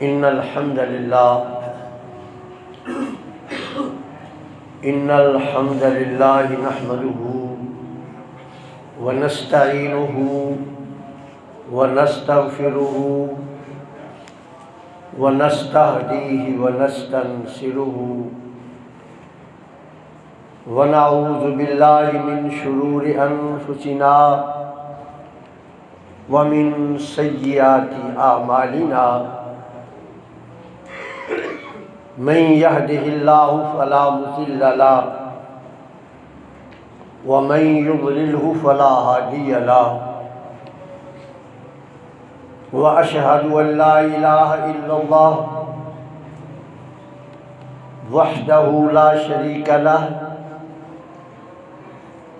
إن الحمد لله نحمده ونستعينه ونستغفره ونستهديه ونستنصره ونعوذ بالله من شرور أنفسنا ومن سيئات أعمالنا من يهده الله فلا مضل له ومن يضلله فلا هادي له وأشهد أن لا إله إلا الله وحده لا شريك له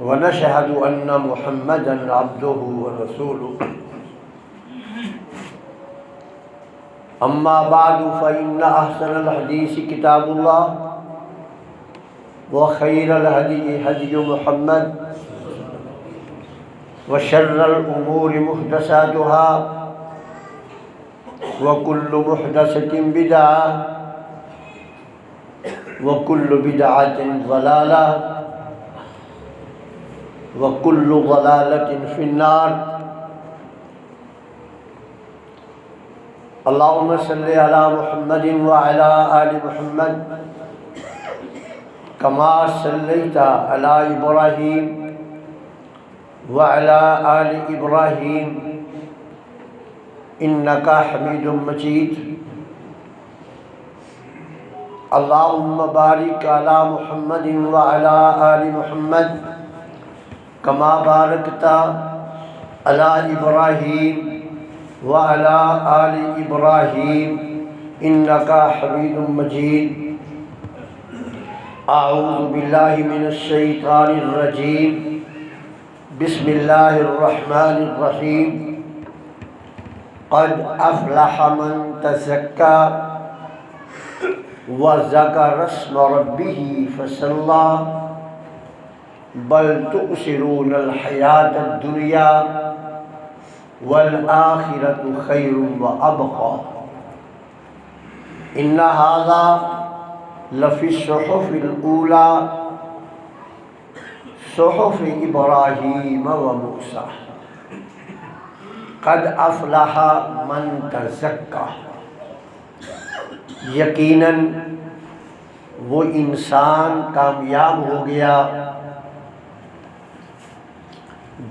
ونشهد أن محمدًا عبده ورسوله أما بعد فإن أحسن الحديث كتاب الله وخير الهدي هدي محمد وشر الأمور محدثاتها وكل محدثة بدعة وكل بدعة ضلالة وكل ضلالة في النار اللهم صل على محمد وعلى آل محمد كما صليت على إبراهيم وعلى آل إبراهيم إنك حميد مجيد اللهم بارك على محمد وعلى آل محمد كما باركت على إبراهيم وعلى آل إبراهيم إنك حميد مجيد أعوذ بالله من الشيطان الرجيم بسم الله الرحمن الرحيم قد أفلح من تزكى وذكر اسم ربه فصلى بل تؤثرون الحياة الدنيا والآخرة خير وأبقى إن هذا لفي الصحف الأولى صحف إبراهيم وموسى قد أفلح من تزكى یقیناً وہ انسان کامیاب ہو گیا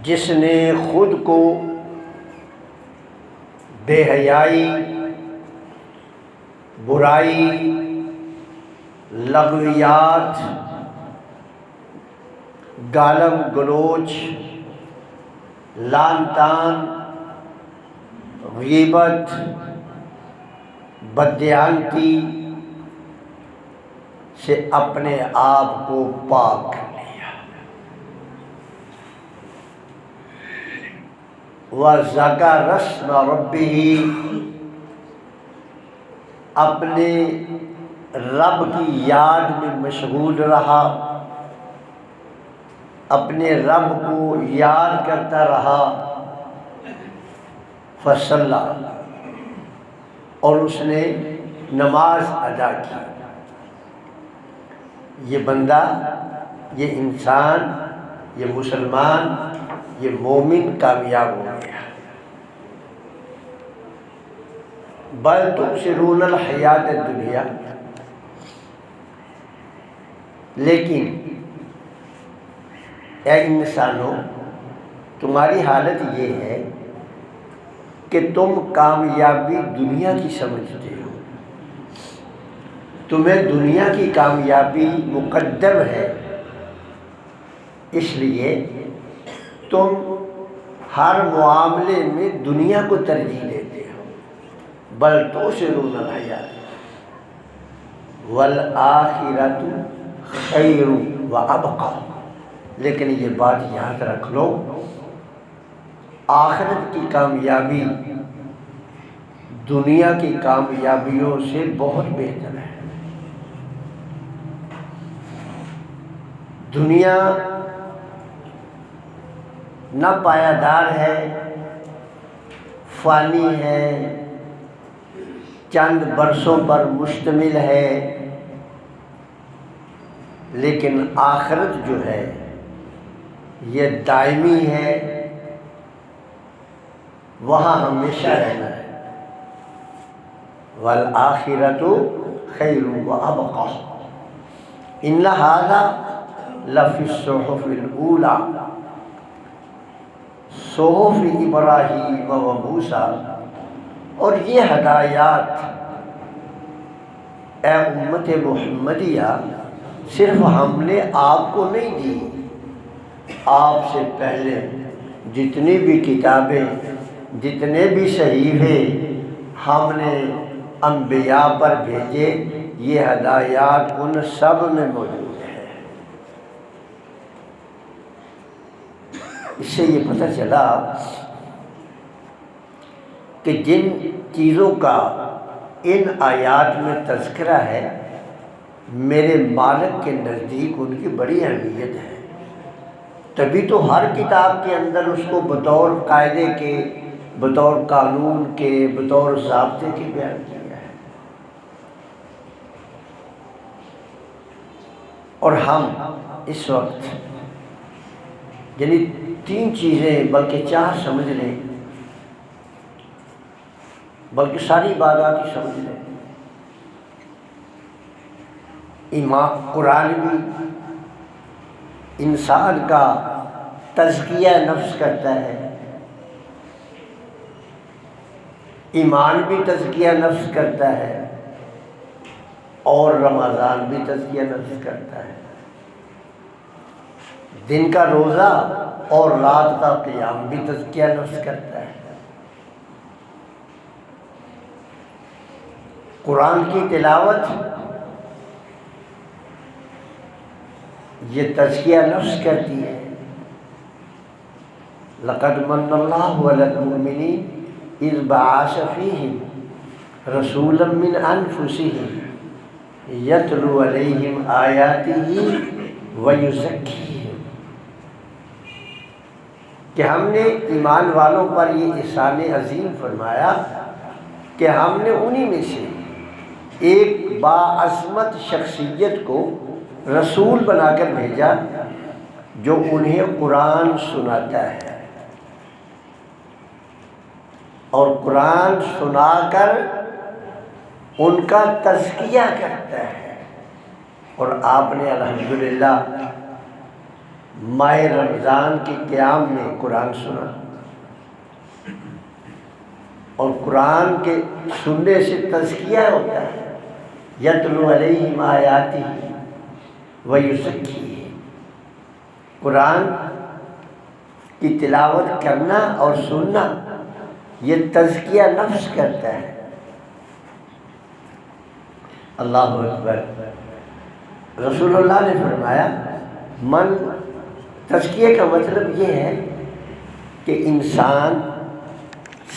جس نے خود کو بے حیائی، برائی، لغویات، گالم گلوچ، لعن طعن، غیبت، بددیانتی سے اپنے آپ کو پاک کر لیا، وَذَكَرَ اسْمَ رَبِّهِ اپنے رب کی یاد میں مشغول رہا، اپنے رب کو یاد کرتا رہا، فصلى اور اس نے نماز ادا کی۔ یہ بندہ، یہ انسان، یہ مسلمان، یہ مومن کامیاب ہو گیا۔ بل تؤثرون الحیات الدنیا، لیکن اے انسانوں، تمہاری حالت یہ ہے کہ تم کامیابی دنیا کی سمجھتے ہو، تمہیں دنیا کی کامیابی مقدم ہے، اس لیے تم ہر معاملے میں دنیا کو ترجیح دیتے ہو۔ بل تؤثرون الحیات والآخرۃ خیر وابقی، لیکن یہ بات یاد رکھ لو، آخرت کی کامیابی دنیا کی کامیابیوں سے بہت بہتر ہے۔ دنیا نہ پائیدار ہے، فانی ہے، چند برسوں پر مشتمل ہے، لیکن آخرت جو ہے یہ دائمی ہے، وہاں ہمیشہ رہنا ہے۔ وَالْآخِرَةُ خَيْرٌ وَأَبْقَىٰ إِنَّ هَٰذَا لَفِي الصُّحُفِ الْأُولَىٰ صُحُفِ ابراہیم و موسیٰ۔ اور یہ ہدایات اے امت محمدیہ صرف ہم نے آپ کو نہیں دی، آپ سے پہلے جتنی بھی کتابیں، جتنے بھی صحیفے ہم نے انبیاء پر بھیجے، یہ ہدایات ان سب میں موجود ہے۔ اس سے یہ پتہ چلا کہ جن چیزوں کا ان آیات میں تذکرہ ہے، میرے مالک کے نزدیک ان کی بڑی اہمیت ہے، تبھی تو ہر کتاب کے اندر اس کو بطور قاعدے کے، بطور قانون کے، بطور ضابطے کے بیان کیا ہے۔ اور ہم اس وقت یعنی 3 چیزیں بلکہ 4 سمجھ لیں، بلکہ ساری عبادات ہی سمجھ لیں۔ ایمان، قرآن بھی انسان کا تزکیہ نفس کرتا ہے، ایمان بھی تزکیہ نفس کرتا ہے، اور رمضان بھی تزکیہ نفس کرتا ہے۔ دن کا روزہ اور رات کا قیام بھی تزکیہ نفس کرتا ہے۔ قرآن کی تلاوت یہ تزکیہ نفس کرتی ہے۔ لقد من اللہ علی المؤمنین اذ بعث فیہم رسولا من انفسہم یتلو علیہم آیاتہ ویزکیہم، کہ ہم نے ایمان والوں پر یہ احسان عظیم فرمایا کہ ہم نے انہی میں سے ایک باعظمت شخصیت کو رسول بنا کر بھیجا جو انہیں قرآن سناتا ہے، اور قرآن سنا کر ان کا تزکیہ کرتا ہے۔ اور آپ نے الحمدللہ ماہ رمضان کے قیام میں قرآن سنا، اور قرآن کے سننے سے تزکیہ ہوتا ہے۔ یتلو علیہم آیاتہ ویزکیہم، قرآن کی تلاوت کرنا اور سننا یہ تزکیہ نفس کرتا ہے۔ اللہ اکبر۔ رسول اللہ نے فرمایا تزکیہ کا مطلب یہ ہے کہ انسان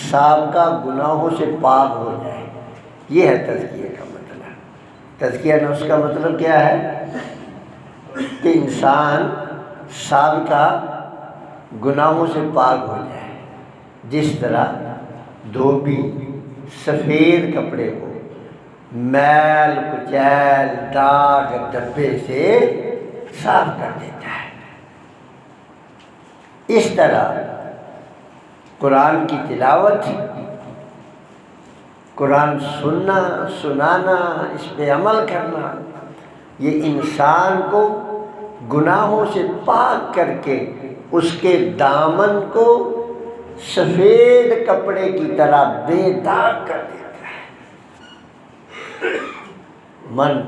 سابقہ گناہوں سے پاک ہو جائے، یہ ہے تزکیہ کا مطلب۔ تزکیہ نفس کا مطلب کیا ہے؟ کہ انسان سابقہ گناہوں سے پاک ہو جائے، جس طرح دھوبی سفید کپڑے کو میل کچیل داغ دھبے سے صاف کر دیتا ہے، اس طرح قرآن کی تلاوت، قرآن سننا، سنانا، اس پہ عمل کرنا، یہ انسان کو گناہوں سے پاک کر کے اس کے دامن کو سفید کپڑے کی طرح بے داغ کر دیتا ہے۔ من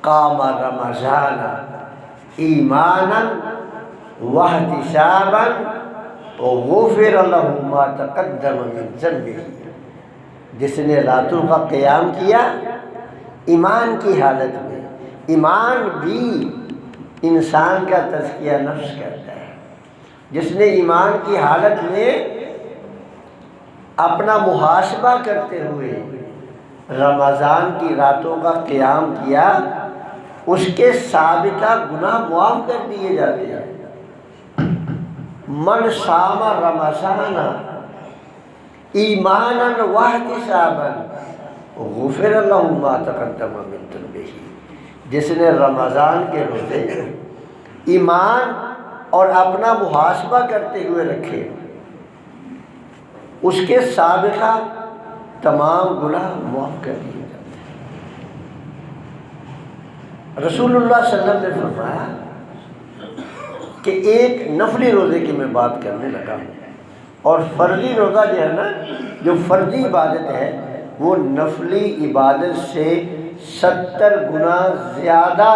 قام رمضان ایمانا واحتسابا غفر له ما تقدم من ذنبه، جس نے راتوں کا قیام کیا ایمان کی حالت میں، ایمان بھی انسان کا تزکیہ نفس کرتا ہے، جس نے ایمان کی حالت میں اپنا محاسبہ کرتے ہوئے رمضان کی راتوں کا قیام کیا، اس کے سابقہ گناہ معاف کر دیے جاتے ہیں۔ من صام رمضان ایمانا واحتسابا غفر لہ ما تقدم من ذنبہ، جس نے رمضان کے روزے ایمان اور اپنا محاسبہ کرتے ہوئے رکھے، اس کے سابقہ تمام گناہ معاف کر دیے جاتے ہیں۔ رسول اللہ صلی اللہ علیہ وسلم نے فرمایا کہ ایک نفلی روزے کی میں بات کرنے لگا ہوں، اور فرضی روزہ جو ہے نا، جو فرضی عبادت ہے، وہ نفلی عبادت سے 70 گنا زیادہ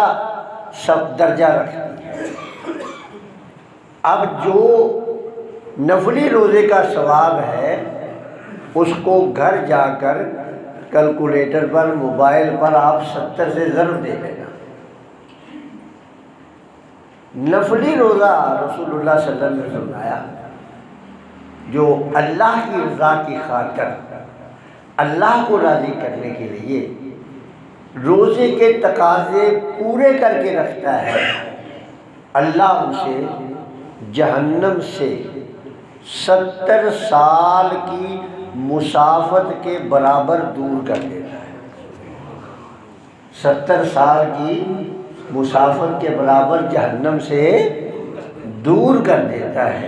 درجہ رکھتی ہے۔ اب جو نفلی روزے کا ثواب ہے اس کو گھر جا کر کیلکولیٹر پر، موبائل پر آپ 70 سے ضرب دے لینا۔ نفلی روزہ رسول اللہ صلی اللہ علیہ وسلم نے فرمایا جو اللہ کی رضا کی خاطر، اللہ کو راضی کرنے کے لیے روزے کے تقاضے پورے کر کے رکھتا ہے، اللہ اسے جہنم سے 70 سال کی مسافت کے برابر دور کر دیتا ہے۔ 70 سال کی مسافت کے برابر جہنم سے دور کر دیتا ہے۔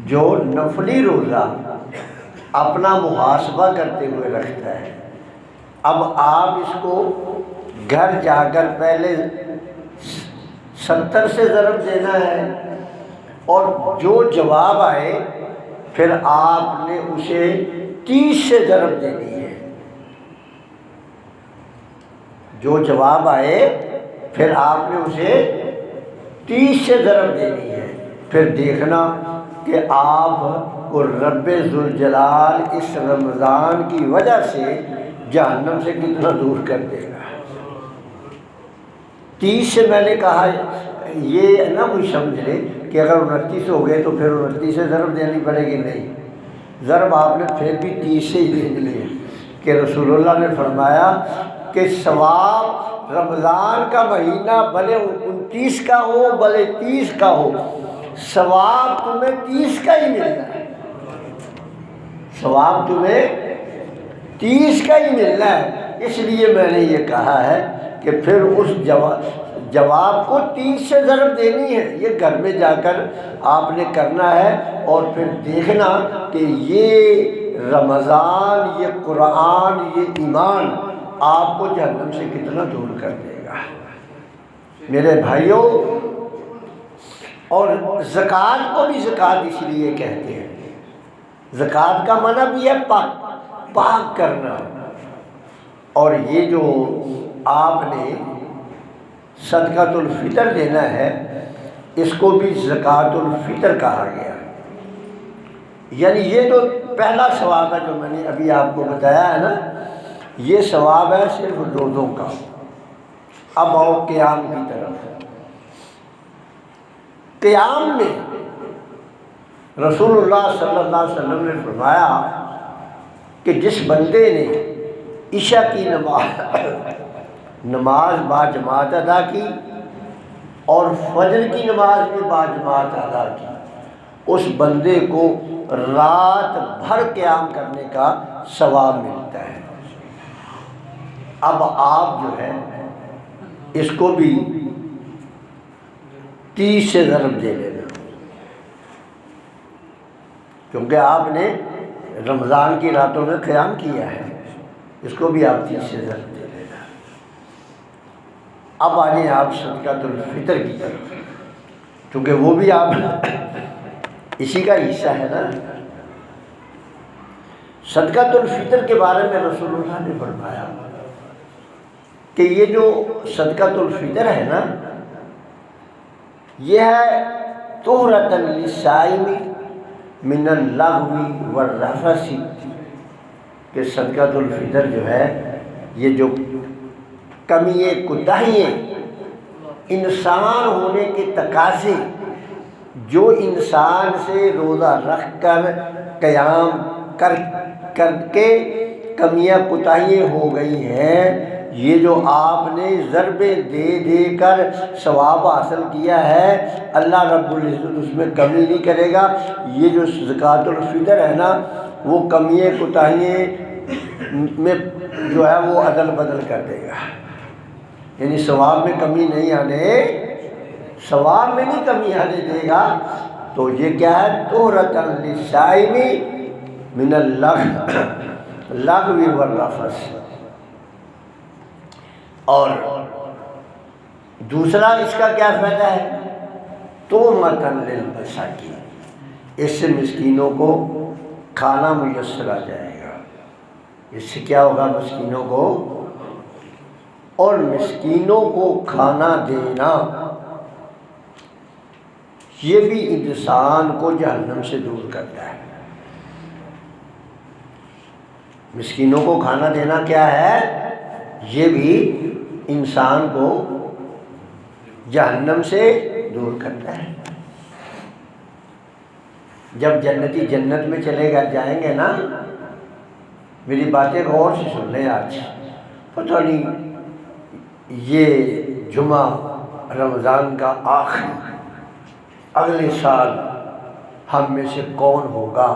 جو نفلی روزہ اپنا محاسبہ کرتے ہوئے رکھتا ہے، اب آپ اس کو گھر جا کر پہلے 70 سے ضرب دینا ہے، اور جو جواب آئے پھر آپ نے اسے 30 سے ضرب دینی ہے۔ جو جواب آئے پھر آپ نے اسے 30 سے ضرب دینی ہے۔ پھر دیکھنا کہ آپ کو رب ذوالجلال اس رمضان کی وجہ سے جہنم سے کتنا دور کر دے گا۔ 30 سے میں نے کہا یہ نہ کوئی سمجھ لے کہ اگر 29 ہو گئے تو پھر 29 سے ضرب دینی پڑے گی، نہیں، ضرب آپ نے پھر بھی 30 سے ہی دینی ہے، کہ رسول اللہ نے فرمایا کہ ثواب رمضان کا مہینہ بھلے 29 کا ہو بھلے 30 کا ہو، ثواب تمہیں 30 کا ہی ملنا ہے، ثواب تمہیں 30 کا ہی ملنا ہے۔ اس لیے میں نے یہ کہا ہے کہ پھر اس جواب کو 30 سے ضرب دینی ہے۔ یہ گھر میں جا کر آپ نے کرنا ہے، اور پھر دیکھنا کہ یہ رمضان، یہ قرآن، یہ ایمان آپ کو جہنم سے کتنا دور کر دے گا۔ میرے بھائیوں، اور زکوٰۃ کو بھی زکوٰۃ اس لیے کہتے ہیں، زکوٰۃ کا معنی بھی ہے پاک کرنا، اور یہ جو آپ نے صدقۃ الفطر دینا ہے اس کو بھی زکوٰۃ الفطر کہا گیا۔ یعنی یہ جو پہلا ثواب ہے جو میں نے ابھی آپ کو بتایا ہے نا، یہ ثواب ہے صرف روزوں کا۔ اب آؤ قیام کی طرف۔ قیام میں رسول اللہ صلی اللہ علیہ وسلم نے فرمایا کہ جس بندے نے عشاء کی نماز باجماعت ادا کی اور فجر کی نماز بھی باجماعت ادا کی، اس بندے کو رات بھر قیام کرنے کا ثواب ملتا ہے۔ اب آپ جو ہے اس کو بھی 30 سے ضرب دے لینا، کیونکہ آپ نے رمضان کی راتوں میں قیام کیا ہے، اس کو بھی آپ 30 سے ضرب دے لینا۔ اب آ جائیں آپ صدقۃ الفطر کی طرف، کیونکہ وہ بھی آپ اسی کا حصہ ہے نا۔ صدقۃ الفطر کے بارے میں رسول اللہ نے فرمایا کہ یہ جو صدقۃ الفطر ہے نا، یہ ہے طہرۃ للصائم من اللغو والرفث، کہ صدقۃ الفطر جو ہے یہ جو کمیاں کوتاہیاں انسان ہونے کے تقاضے جو انسان سے روزہ رکھ کر قیام کر کے کمیاں کوتاہیاں ہو گئی ہیں، یہ جو آپ نے ضربیں دے دے کر ثواب حاصل کیا ہے، اللہ رب العزت اس میں کمی نہیں کرے گا۔ یہ جو زکوٰۃ الفطر ہے نا، وہ کمیاں کوتاہیاں میں جو ہے وہ عدل بدل کر دے گا، یعنی ثواب میں کمی نہیں آنے دے گا۔ تو یہ کیا ہے؟ طہرۃ للصائم من اللغو والرفث۔ اور دوسرا اس کا کیا فائدہ ہے؟ طعمۃ للمساکین، اس سے مسکینوں کو کھانا میسر آ جائے گا۔ اس سے کیا ہوگا؟ مسکینوں کو، اور مسکینوں کو کھانا دینا یہ بھی انسان کو جہنم سے دور کرتا ہے۔ مسکینوں کو کھانا دینا کیا ہے؟ یہ بھی انسان کو جہنم سے دور کرتا ہے۔ جب جنتی جنت میں چلے جائیں گے نا، میری باتیں غور سے سن لیں آج، پتہ نہیں یہ جمعہ رمضان کا آخری اگلے سال ہم میں سے کون ہوگا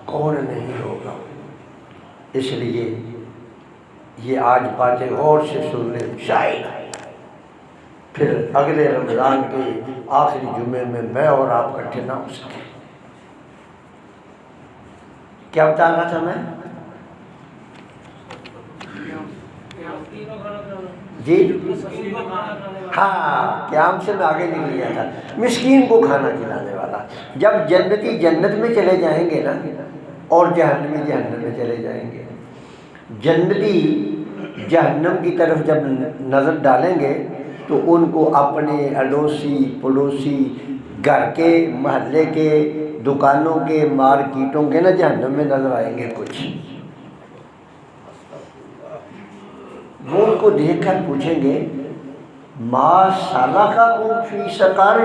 کون نہیں ہوگا، اس لیے یہ آج باتیں غور سے سن لیں، شاید پھر اگلے رمضان کے آخری جمعے میں اور آپ اکٹھے نہ ہو سکیں۔ کیا بتا رہا تھا میں؟ جی ہاں، قیام سے میں آگے نہیں لیا تھا، مسکین کو کھانا کھلانے والا۔ جب جنتی جنت میں چلے جائیں گے نا، اور جہنمی جہنم میں چلے جائیں گے، جنتی جہنم کی طرف جب نظر ڈالیں گے تو ان کو اپنے اڑوسی پڑوسی، گھر کے، محلے کے، دکانوں کے، مارکیٹوں کے نا جہنم میں نظر آئیں گے کچھ۔ وہ ان کو دیکھ کر پوچھیں گے ما سلککم فی سقر،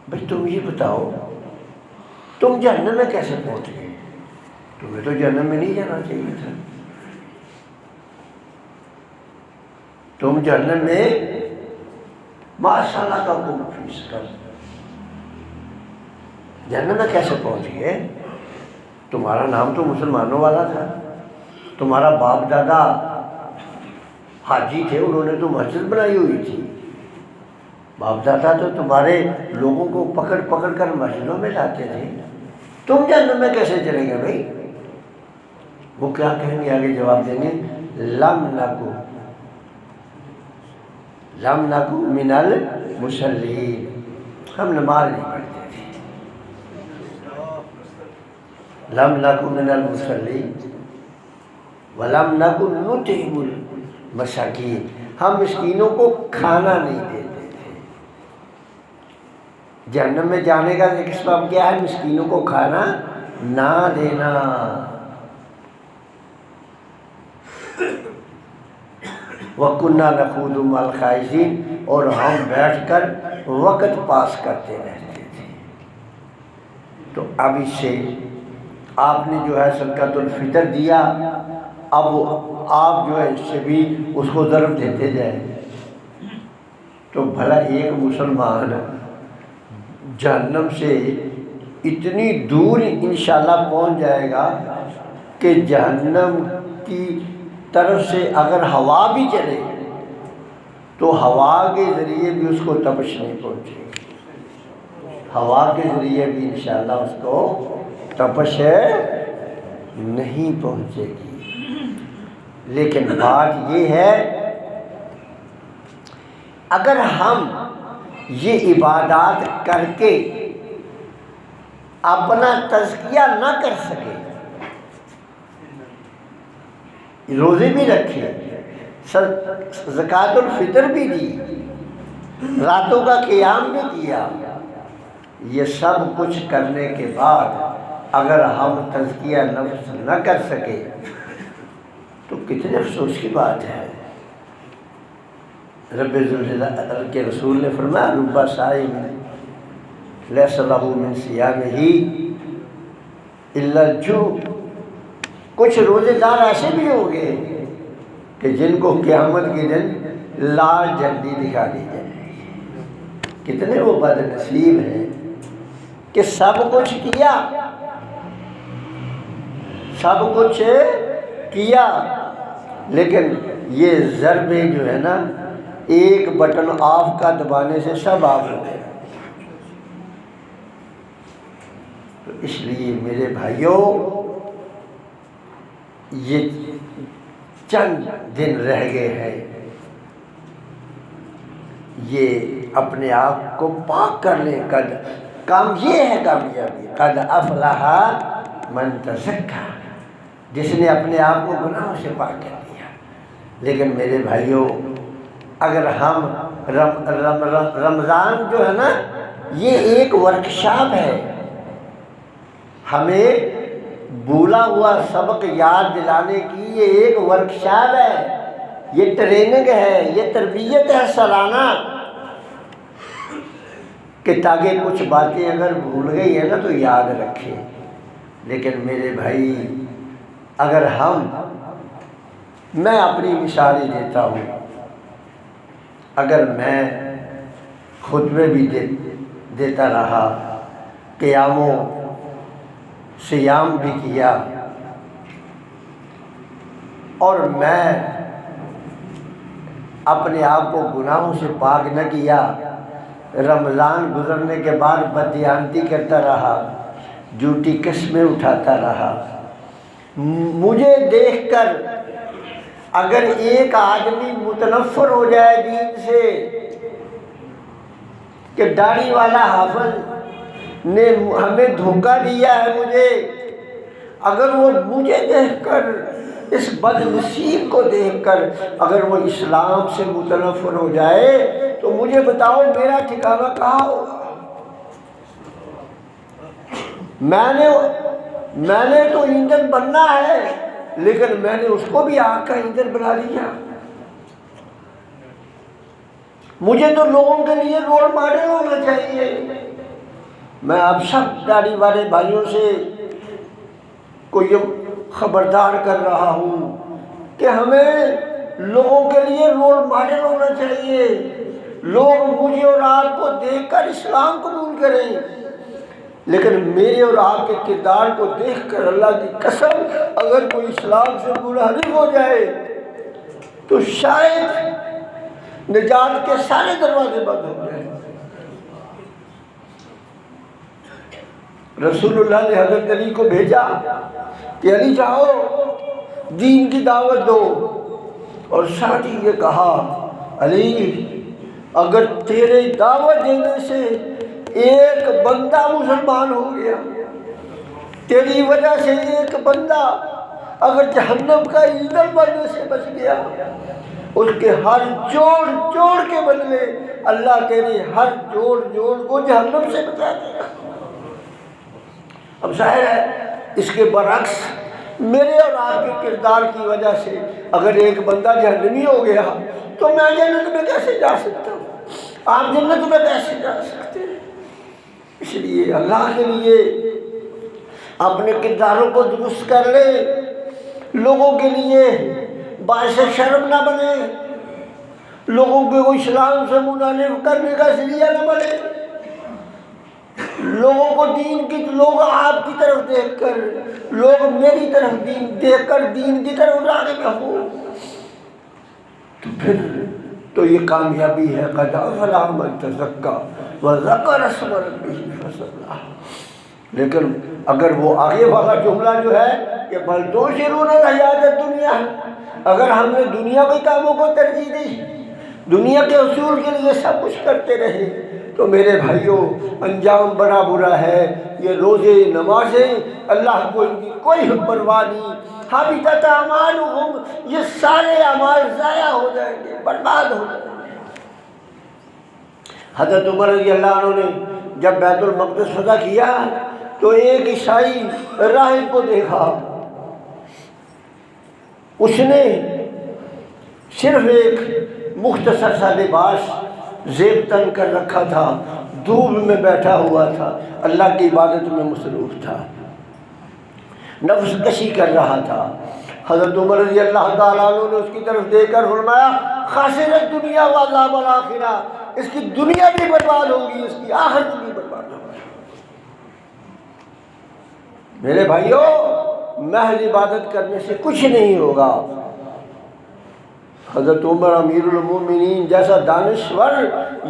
بھئی تم یہ بتاؤ تم جہنم میں کیسے پہنچ گئے؟ تمہیں تو جہنم میں نہیں جانا چاہیے تھا، تم جہنم میں ما سلککم فی سقر، جہنم میں کیسے پہنچ گئے؟ تمہارا نام تو مسلمانوں والا تھا، تمہارا باپ دادا حاجی تھے، انہوں نے تو مسجد بنائی ہوئی تھی، باپ دادا تو تمہارے لوگوں کو پکڑ پکڑ کر مسجدوں میں لاتے تھے، تم جہنم میں کیسے چلیں گے بھائی؟ وہ کیا کہیں گے؟ آگے جواب دیں گے لم نکو من المصلین، ہم نماز نہیں پڑھتے تھے، لم نکو من المصلین وَلَمْ نَكُنْ نُطْعِمُ الْمَسَاکِینَ، ہم مسکینوں کو کھانا نہیں دیتے تھے۔ جہنم میں جانے کا ایک سبب کیا ہے؟ مسکینوں کو کھانا نہ دینا۔ وَكُنَّا نَخُوضُ مَعَ الْخَائِضِينَ، اور ہم بیٹھ کر وقت پاس کرتے رہتے تھے۔ تو اب اس سے آپ نے جو ہے صدقۃ الفطر دیا، اب آپ جو ہے اس سے بھی اس کو ضرب دیتے جائیں، تو بھلا ایک مسلمان جہنم سے اتنی دور انشاءاللہ پہنچ جائے گا کہ جہنم کی طرف سے اگر ہوا بھی چلے تو ہوا کے ذریعے بھی اس کو تپش نہیں پہنچے گی، ہوا کے ذریعے بھی انشاءاللہ اس کو تپش نہیں پہنچے گی۔ لیکن بات یہ ہے اگر ہم یہ عبادات کر کے اپنا تزکیہ نہ کر سکے، روزے بھی رکھے، زکوٰۃ الفطر بھی دی، راتوں کا قیام بھی کیا، یہ سب کچھ کرنے کے بعد اگر ہم تزکیہ نفس نہ کر سکے تو کتنے افسوس کی بات ہے۔ رب ذوالجلال کے رسول نے فرمایا رب صائم لیس لہ من صیامہ الا الجوع، کچھ روزے دار ایسے بھی ہوں گے کہ جن کو قیامت کے دن لال جھنڈی دکھا دی جائے گی۔ کتنے وہ بد نصیب ہیں کہ سب کچھ کیا، سب کچھ کیا، لیکن یہ ضربیں جو ہے نا، ایک بٹن آف کا دبانے سے سب آف ہو گئے۔ تو اس لیے میرے بھائیوں، یہ چند دن رہ گئے ہیں، یہ اپنے آپ کو پاک کر لیں۔ کام یہ ہے کامیابی، قد افلح من تزکا، جس نے اپنے آپ کو گناہوں سے پاک کر دیا۔ لیکن میرے بھائیوں، اگر ہم رمضان جو ہے نا، یہ ایک ورکشاپ ہے، ہمیں بھولا ہوا سبق یاد دلانے کی یہ ایک ورکشاپ ہے، یہ ٹریننگ ہے، یہ تربیت ہے سالانہ، کہ تاکہ کچھ باتیں اگر بھول گئی ہیں نا تو یاد رکھیں۔ لیکن میرے بھائی، اگر میں اپنی مثال ہی دیتا ہوں، اگر میں خطبے بھی دیتا رہا، قیام و سیام بھی کیا، اور میں اپنے آپ کو گناہوں سے پاک نہ کیا، رمضان گزرنے کے بعد بددیانتی کرتا رہا، جھوٹی قسمیں اٹھاتا رہا، مجھے دیکھ کر اگر ایک آدمی متنفر ہو جائے دین سے کہ داڑھی والا حافظ نے ہمیں دھوکہ دیا ہے، اگر وہ مجھے دیکھ کر، اس بد نصیب کو دیکھ کر اگر وہ اسلام سے متنفر ہو جائے، تو مجھے بتاؤ میرا ٹھکانہ کہاں ہوگا؟ میں نے تو ایندھن بننا ہے، لیکن میں نے اس کو بھی آگ کا ایندھن بنا لیا۔ مجھے تو لوگوں کے لیے رول ماڈل ہونا چاہیے۔ میں اب سب داڑھی والے بھائیوں سے کو یہ خبردار کر رہا ہوں کہ ہمیں لوگوں کے لیے رول ماڈل ہونا چاہیے، لوگ مجھے اور آپ کو دیکھ کر اسلام قبول کریں، لیکن میرے اور آپ کے کردار کو دیکھ کر اللہ کی قسم اگر کوئی اسلام سے منحرف ہو جائے تو شاید نجات کے سارے دروازے بند ہو جائیں۔ رسول اللہ نے حضرت علی کو بھیجا کہ علی جاؤ دین کی دعوت دو، اور ساتھ ہی یہ کہا، علی اگر تیرے دعوت دینے سے ایک بندہ مسلمان ہو گیا، تیری وجہ سے ایک بندہ اگر جہنم کا ایندھن بننے سے بچ گیا، اس کے ہر جوڑ کے بدلے اللہ تیرے ہر جوڑ کو جہنم سے بچا دے گا۔ اب ظاہر ہے اس کے برعکس میرے اور آپ کے کردار کی وجہ سے اگر ایک بندہ جہنمی ہو گیا تو میں جنت میں کیسے جا سکتا ہوں؟ آپ جنت میں کیسے جا سکتے ہیں؟ اس لیے اللہ کے لیے اپنے کرداروں کو درست کر لے، لوگوں کے لیے باعث شرم نہ بنے، لوگوں کو اسلام سے منحرف کرنے کا ذریعہ نہ بنے، لوگوں کو لوگ آپ کی طرف دیکھ کر، لوگ میری طرف دیکھ کر دین کی طرف راغب ہوں، تو پھر تو یہ کامیابی ہے۔ قد افلح من تزکا وذکر اسم ربہ فصلی۔ لیکن اگر وہ آگے والا جملہ جو ہے کہ بل تؤثرون الحیاۃ الدنیا، اگر ہم نے دنیا کے کاموں کو ترجیح دی، دنیا کے حصول کے لیے سب کچھ کرتے رہے، تو میرے بھائیوں انجام بڑا برا ہے۔ یہ روزے نمازیں اللہ کو ان کی کوئی پرواہ نہیں، حبطت اعمالہم، یہ سارے اعمال ضائع ہو جائیں گے، برباد ہو جائیں گے۔ حضرت عمر رضی اللہ عنہ نے جب بیت المقدس فتح کیا تو ایک عیسائی راہب کو دیکھا، اس نے صرف ایک مختصر سا لباس زیب تن کر رکھا تھا، دھوپ میں بیٹھا ہوا تھا، اللہ کی عبادت میں مصروف تھا، نفس کشی کر رہا تھا۔ حضرت عمر رضی اللہ تعالیٰ عنہ نے اس کی طرف دیکھ کر فرمایا، خاسرت دنیا وعذاب الآخرہ، اس کی دنیا بھی برباد ہوگی، اس کی آخرت بھی برباد ہوگی۔ میرے بھائیوں، محض عبادت کرنے سے کچھ نہیں ہوگا۔ حضرت عمر امیر المومنین جیسا دانشور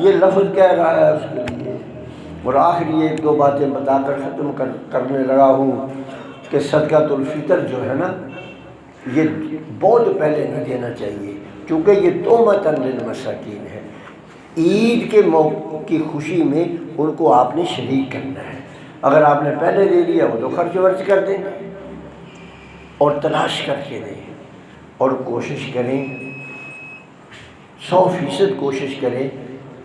یہ لفظ کہہ رہا ہے اس کے لیے۔ اور آخری ایک دو باتیں بتا کر ختم کرنے لگا ہوں کہ صدقۃ الفطر جو ہے نا، یہ بہت پہلے نہیں دینا چاہیے، چونکہ یہ تہمۃ للمساکین ہے۔ عید کے موقع کی خوشی میں ان کو آپ نے شریک کرنا ہے۔ اگر آپ نے پہلے دے دیا وہ تو خرچ ورچ کر دیں گے، اور تلاش کر کے دیں، اور کوشش کریں 100% کوشش کریں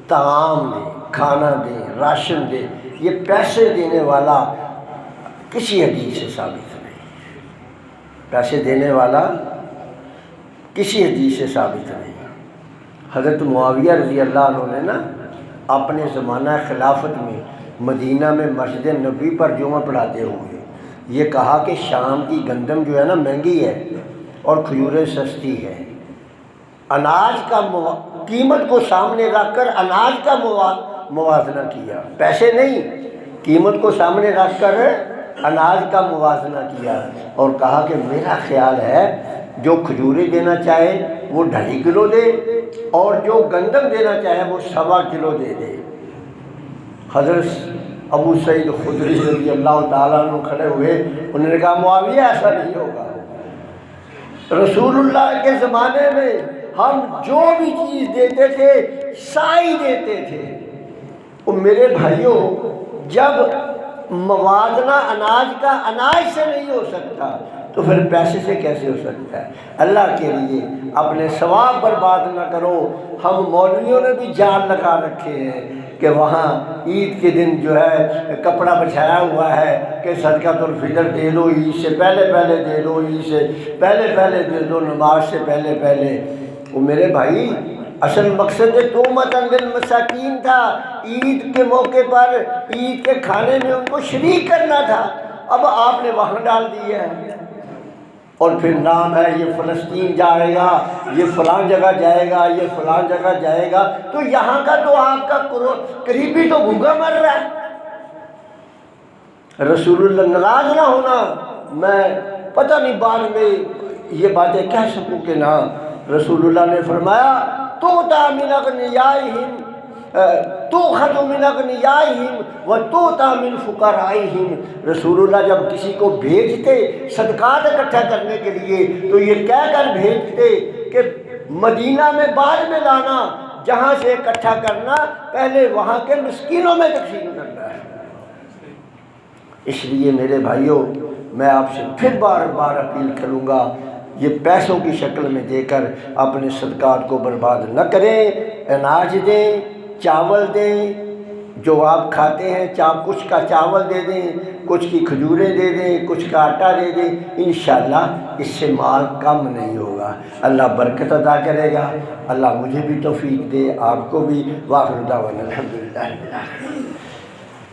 طعام دیں، کھانا دیں، راشن دیں۔ یہ پیسے دینے والا کسی حدیث سے ثابت نہیں، پیسے دینے والا کسی حدیث سے ثابت نہیں۔ حضرت معاویہ رضی اللہ عنہ نے نا اپنے زمانہ خلافت میں مدینہ میں مسجد نبوی پر جمعہ پڑھاتے ہوئے یہ کہا کہ شام کی گندم جو ہے نا مہنگی ہے اور کھجوریں سستی ہے۔ اناج کا قیمت کو سامنے رکھ کر اناج کا موازنہ کیا، پیسے نہیں، قیمت کو سامنے رکھ کر اناج کا موازنہ کیا، اور کہا کہ میرا خیال ہے جو کھجوریں دینا چاہے وہ 2.5 کلو دے، اور جو گندم دینا چاہے وہ 1.25 کلو دے دے۔ حضرت ابو سعید خدری رضی اللہ تعالیٰ عنہ کھڑے ہوئے، انہوں نے کہا معاویہ ایسا نہیں ہوگا، رسول اللہ کے زمانے میں ہم جو بھی چیز دیتے تھے سائی دیتے تھے۔ اور میرے بھائیوں، جب موازنہ اناج کا اناج سے نہیں ہو سکتا تو پھر پیسے سے کیسے ہو سکتا ہے؟ اللہ کے لیے اپنے ثواب برباد نہ کرو۔ ہم مولویوں نے بھی جان لگا رکھے ہیں کہ وہاں عید کے دن جو ہے کپڑا بچھایا ہوا ہے کہ صدقۃ الفطر دے دو، عید سے پہلے پہلے دے دو، عید سے پہلے پہلے دے دو، نماز سے پہلے پہلے۔ وہ میرے بھائی، اصل مقصد تہمۃ للمساکین تھا، عید کے موقع پر عید کے کھانے میں ان کو شریک کرنا تھا۔ اب آپ نے وہاں ڈال دیا ہے، اور پھر نام ہے یہ فلسطین جائے گا، یہ فلاں جگہ جائے گا، یہ فلاں جگہ جائے گا، تو یہاں کا تو آپ کا قریبی تو بھوکا مر رہا ہے۔ رسول اللہ ناراض نہ ہونا، میں پتہ نہیں بعد میں یہ باتیں کہہ سکوں کہ نہ۔ رسول اللہ نے فرمایا تُؤْتَىٰ مِنْ أَغْنِيَائِهِمْ تُؤْخَذُ مِنْ أَغْنِيَائِهِمْ وَتُؤْتَىٰ مِنْ فُقَرَائِهِمْ۔ رسول اللہ جب کسی کو بھیجتے صدقات اکٹھا کرنے کے لیے تو یہ کہہ کر بھیجتے کہ مدینہ میں بعد میں لانا، جہاں سے اکٹھا کرنا پہلے وہاں کے مسکینوں میں تقسیم کرنا ہے۔ اس لیے میرے بھائیوں، میں آپ سے پھر بار بار اپیل کروں گا، یہ پیسوں کی شکل میں دے کر اپنے صدقات کو برباد نہ کریں۔ اناج دیں، چاول دیں، جو آپ کھاتے ہیں کچھ کا چاول دے دیں، کچھ کی کھجوریں دے دیں، کچھ کا آٹا دے دیں، انشاءاللہ اس سے مال کم نہیں ہوگا، اللہ برکت عطا کرے گا۔ اللہ مجھے بھی توفیق دے، آپ کو بھی۔ وآخر دعوانا الحمدللہ رب العالمین۔